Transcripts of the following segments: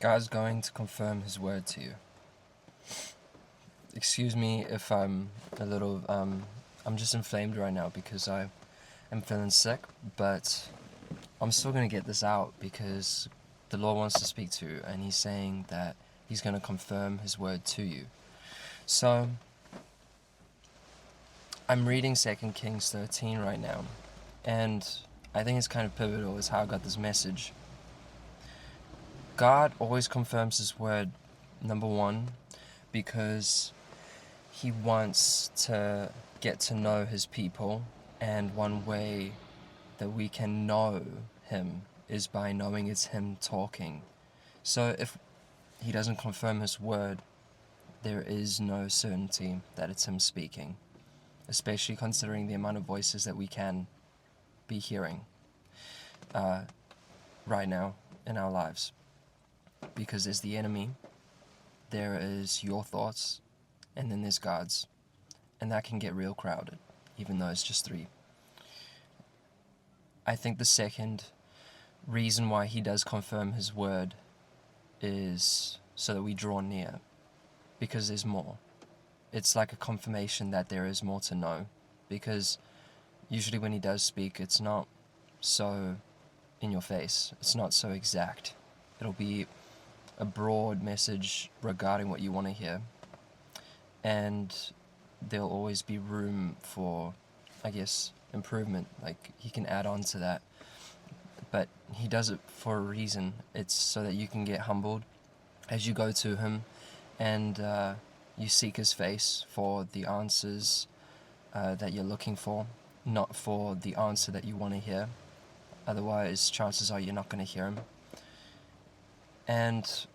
God's going to confirm His word to you. Excuse me if I'm a little, I'm just inflamed right now because I am feeling sick, but I'm still going to get this out because the Lord wants to speak to you, and He's saying that He's going to confirm His word to you. So, I'm reading 2 Kings 13 right now, and I think it's kind of pivotal is how I got this message. God always confirms His word, number one, because He wants to get to know His people, and one way that we can know Him is by knowing it's Him talking. So if He doesn't confirm His word, there is no certainty that it's Him speaking, especially considering the amount of voices that we can be hearing right now in our lives. Because there's the enemy, there is your thoughts, and then there's God's. And that can get real crowded, even though it's just three. I think the second reason why He does confirm His word is so that we draw near, because there's more. It's like a confirmation that there is more to know, because usually when He does speak, it's not so in your face, it's not so exact. It'll be a broad message regarding what you want to hear, and there'll always be room for, I guess, improvement. Like, He can add on to that, but He does it for a reason. It's so that you can get humbled as you go to Him, and you seek His face for the answers that you're looking for, not for the answer that you want to hear. Otherwise, chances are you're not going to hear Him. And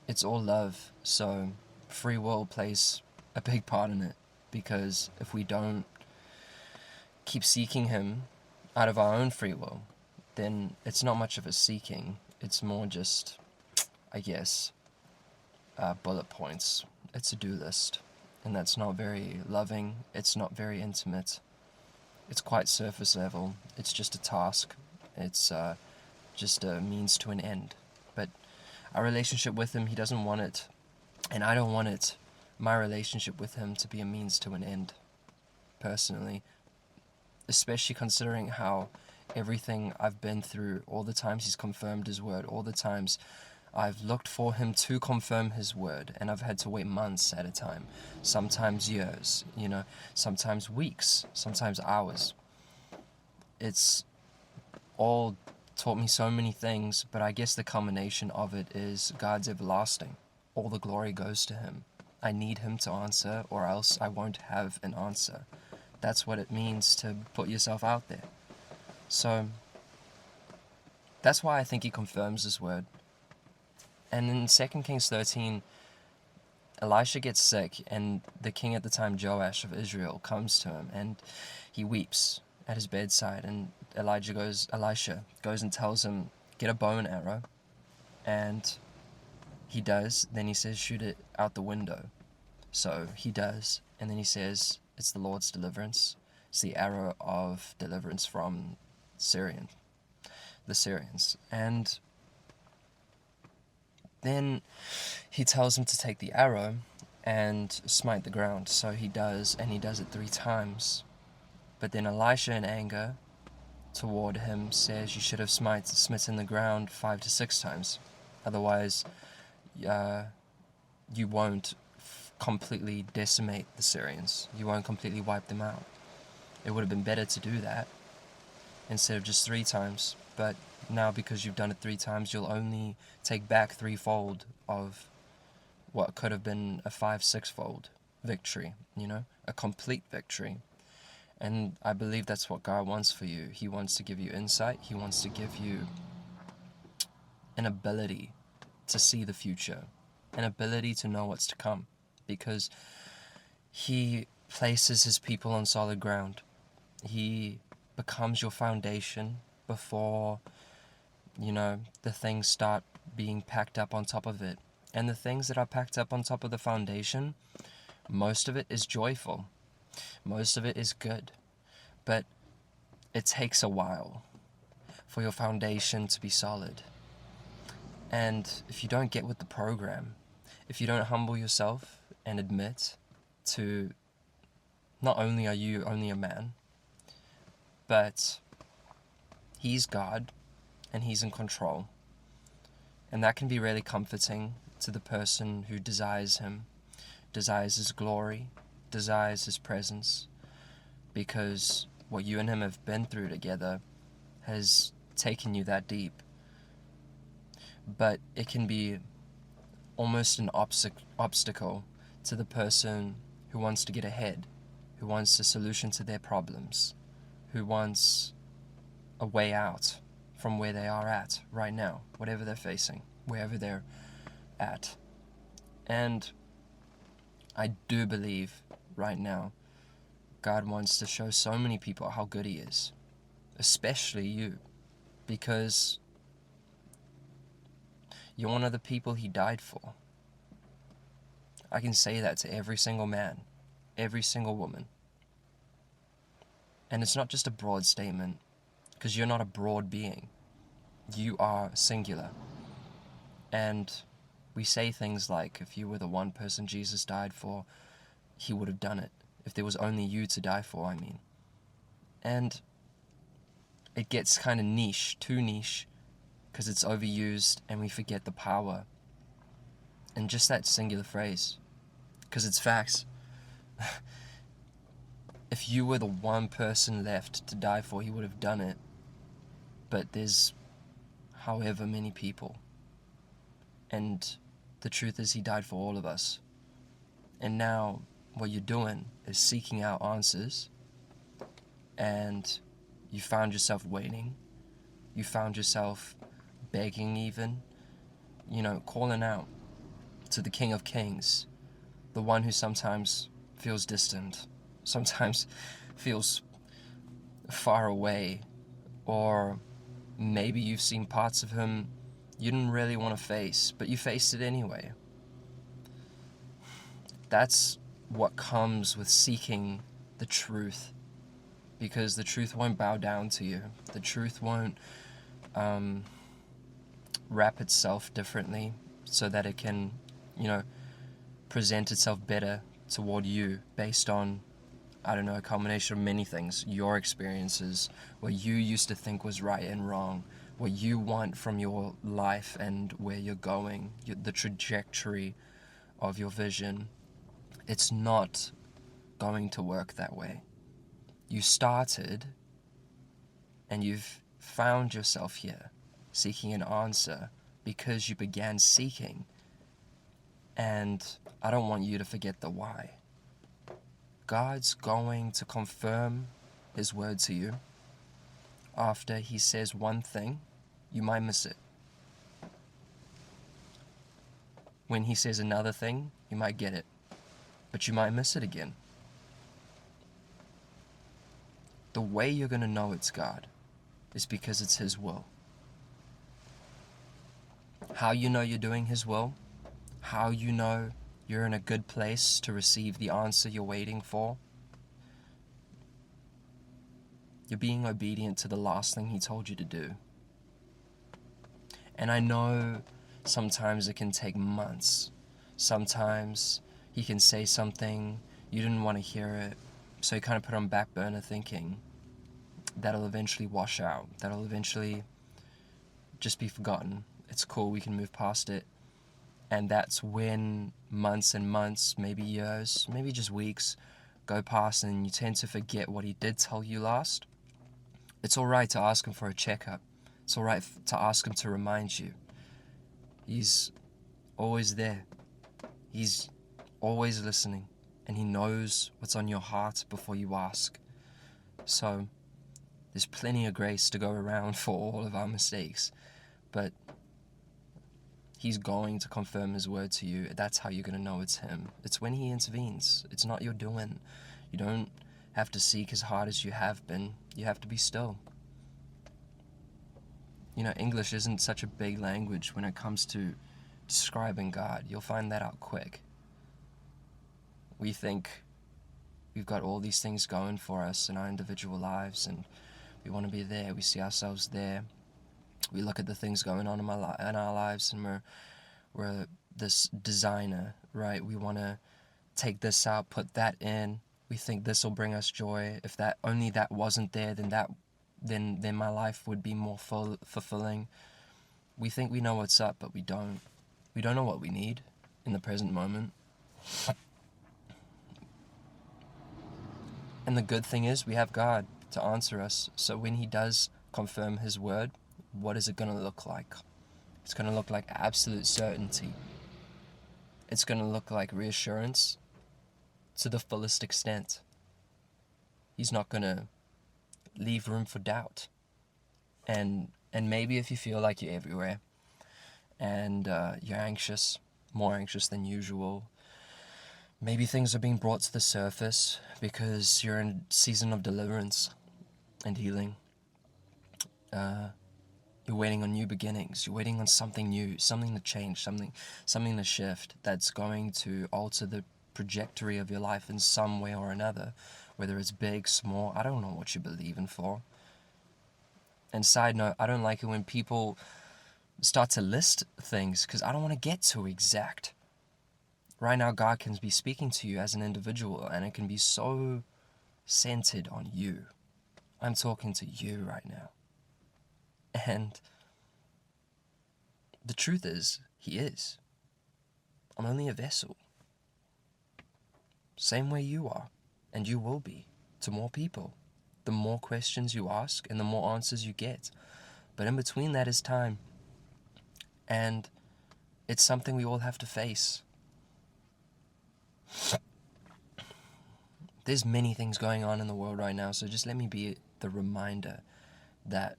it's all love, so free will plays a big part in it, because if we don't keep seeking Him out of our own free will, then it's not much of a seeking. It's more just, I guess, bullet points. It's a do list, and that's not very loving. It's not very intimate. It's quite surface level. It's just a task. It's just a means to an end. But our relationship with Him, He doesn't want it, and I don't want it, my relationship with Him, to be a means to an end, personally. Especially considering how everything I've been through, all the times He's confirmed His word, all the times I've looked for Him to confirm His word, and I've had to wait months at a time, sometimes years, sometimes weeks, sometimes hours. It's all taught me so many things, but I guess the culmination of it is God's everlasting. All the glory goes to Him. I need Him to answer, or else I won't have an answer. That's what it means to put yourself out there. So, that's why I think He confirms His word. And in 2 Kings 13, Elisha gets sick, and the king at the time, Joash of Israel, comes to him, and he weeps at his bedside, and Elisha goes and tells him, get a bow and arrow, and he does. Then he says, shoot it out the window. So he does, and then he says, it's the Lord's deliverance. It's the arrow of deliverance from the Syrians. And then he tells him to take the arrow and smite the ground. So he does, and he does it 3 times. But then Elisha, in anger toward him, says you should have smitten the ground 5 to 6 times. Otherwise, you won't completely decimate the Syrians. You won't completely wipe them out. It would have been better to do that instead of just 3 times. But now, because you've done it 3 times, you'll only take back 3-fold of what could have been a 5-6-fold victory, a complete victory. And I believe that's what God wants for you. He wants to give you insight. He wants to give you an ability to see the future, an ability to know what's to come, because He places His people on solid ground. He becomes your foundation before, the things start being packed up on top of it. And the things that are packed up on top of the foundation, most of it is joyful. Most of it is good. But it takes a while for your foundation to be solid. And if you don't get with the program, if you don't humble yourself and admit to not only are you only a man, but he's God and he's in control. And that can be really comforting to the person who desires him, desires his glory, desires his presence, because what you and him have been through together has taken you that deep. But it can be almost an obstacle to the person who wants to get ahead, who wants a solution to their problems, who wants a way out from where they are at right now, whatever they're facing, wherever they're at. And I do believe right now God wants to show so many people how good he is, especially you, because you're one of the people he died for. I can say that to every single man, every single woman. And it's not just a broad statement, because you're not a broad being. You are singular. And we say things like, if you were the one person Jesus died for, he would have done it. If there was only you to die for, I mean. And it gets kind of niche, too niche, because it's overused and we forget the power in just that singular phrase. Because it's facts. If you were the one person left to die for, he would have done it. But there's however many people. And the truth is he died for all of us. And now what you're doing is seeking out answers. And you found yourself waiting. You found yourself begging even. Calling out to the King of Kings. The one who sometimes feels distant. Sometimes feels far away. Or maybe you've seen parts of him you didn't really want to face, but you faced it anyway. That's what comes with seeking the truth. Because the truth won't bow down to you. The truth won't wrap itself differently so that it can, present itself better toward you based on, a combination of many things. Your experiences, what you used to think was right and wrong, what you want from your life and where you're going, the trajectory of your vision. It's not going to work that way. You started and you've found yourself here seeking an answer because you began seeking. And I don't want you to forget the why. God's going to confirm his word to you. After he says one thing, you might miss it. When he says another thing, you might get it, but you might miss it again. The way you're going to know it's God is because it's his will. How you know you're doing his will, how you know you're in a good place to receive the answer you're waiting for, you're being obedient to the last thing he told you to do. And I know sometimes it can take months. Sometimes he can say something, you didn't want to hear it, so you kind of put on back burner thinking that'll eventually wash out, that'll eventually just be forgotten. It's cool, we can move past it. And that's when months and months, maybe years, maybe just weeks, go past and you tend to forget what he did tell you last. It's alright to ask him for a checkup. It's alright to ask him to remind you. He's always there. He's always listening. And he knows what's on your heart before you ask. So there's plenty of grace to go around for all of our mistakes. But he's going to confirm his word to you. That's how you're going to know it's him. It's when he intervenes. It's not your doing. You don't have to seek as hard as you have been. You have to be still. English isn't such a big language when it comes to describing God. You'll find that out quick. We think we've got all these things going for us in our individual lives and we want to be there. We see ourselves there. We look at the things going on in our lives, and we're this designer, right? We want to take this out, put that in. We think this will bring us joy. If that only that wasn't there, then my life would be more fulfilling. We think we know what's up, but we don't. We don't know what we need in the present moment. And the good thing is we have God to answer us. So when He does confirm His word, what is it going to look like? It's going to look like absolute certainty. It's going to look like reassurance to the fullest extent. He's not going to leave room for doubt. And maybe if you feel like you're everywhere and you're anxious, more anxious than usual, maybe things are being brought to the surface because you're in a season of deliverance and healing. You're waiting on new beginnings. You're waiting on something new, something to change, something to shift that's going to alter the trajectory of your life in some way or another, whether it's big, small. I don't know what you believe in for. And side note, I don't like it when people start to list things because I don't want to get too exact. Right now, God can be speaking to you as an individual, and it can be so centered on you. I'm talking to you right now. And the truth is, He is. I'm only a vessel. Same way you are, and you will be, to more people. The more questions you ask, and the more answers you get. But in between that is time. And it's something we all have to face. There's many things going on in the world right now, so just let me be the reminder that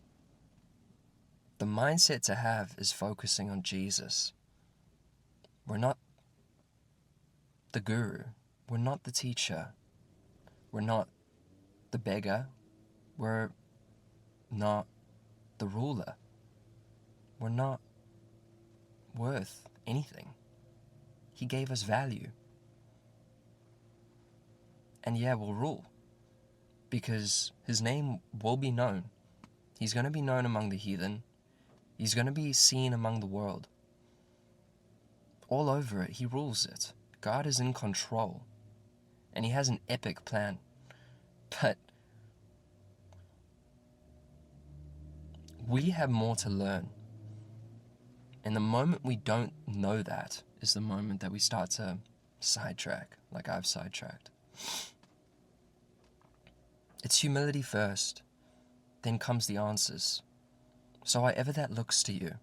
the mindset to have is focusing on Jesus. We're not the guru. We're not the teacher. We're not the beggar. We're not the ruler. We're not worth anything. He gave us value. And yeah, we'll rule. Because His name will be known. He's going to be known among the heathen. He's going to be seen among the world. All over it, He rules it. God is in control. And He has an epic plan. But we have more to learn. And the moment we don't know that is the moment that we start to sidetrack, like I've sidetracked. It's humility first, then comes the answers. So however that looks to you,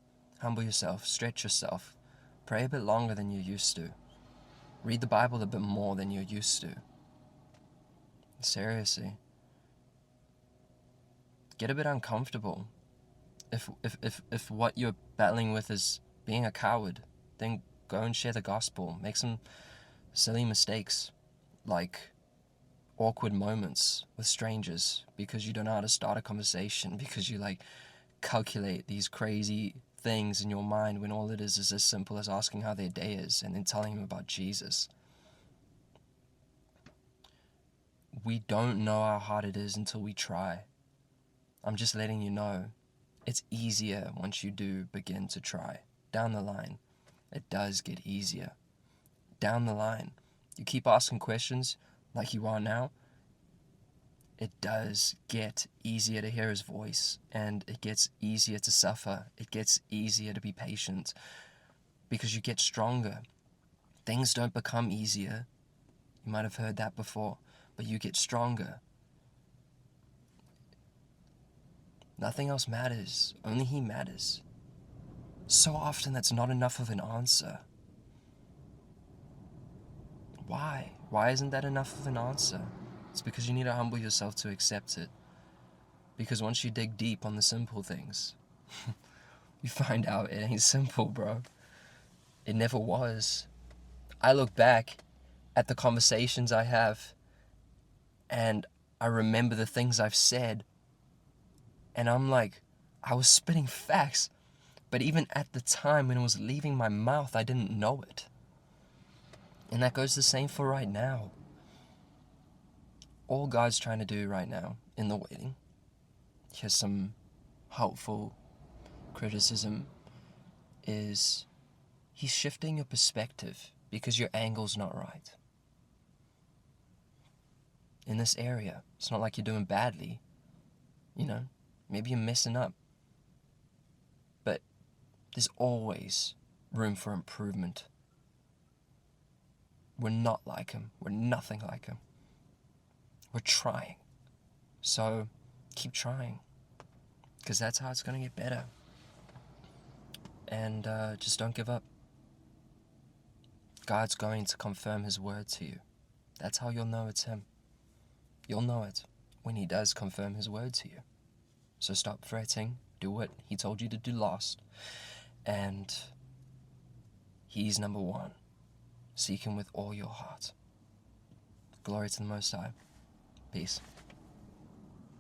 humble yourself, stretch yourself, pray a bit longer than you used to, read the Bible a bit more than you're used to. Seriously. Get a bit uncomfortable. If what you're battling with is being a coward, then go and share the gospel. Make some silly mistakes, like awkward moments with strangers because you don't know how to start a conversation, because you calculate these crazy things in your mind when all it is as simple as asking how their day is and then telling them about Jesus. We don't know how hard it is until we try. I'm just letting you know. It's easier once you do begin to try. Down the line, it does get easier. Down the line, you keep asking questions like you are now, it does get easier to hear His voice, and it gets easier to suffer. It gets easier to be patient because you get stronger. Things don't become easier. You might have heard that before, but you get stronger. Nothing else matters. Only He matters. So often that's not enough of an answer. Why? Why isn't that enough of an answer? It's because you need to humble yourself to accept it. Because once you dig deep on the simple things, you find out it ain't simple, bro. It never was. I look back at the conversations I have, and I remember the things I've said, and I'm like, I was spitting facts, but even at the time when it was leaving my mouth, I didn't know it. And that goes the same for right now. All God's trying to do right now in the waiting, here's some helpful criticism is he's shifting your perspective because your angle's not right. In this area, it's not like you're doing badly. Maybe you're messing up. But there's always room for improvement. We're not like him. We're nothing like him. We're trying. So keep trying, because that's how it's going to get better. And just don't give up. God's going to confirm his word to you. That's how you'll know it's him. You'll know it when he does confirm his word to you. So stop fretting. Do what he told you to do last. And he's number one. Seek him with all your heart. Glory to the Most High. Peace.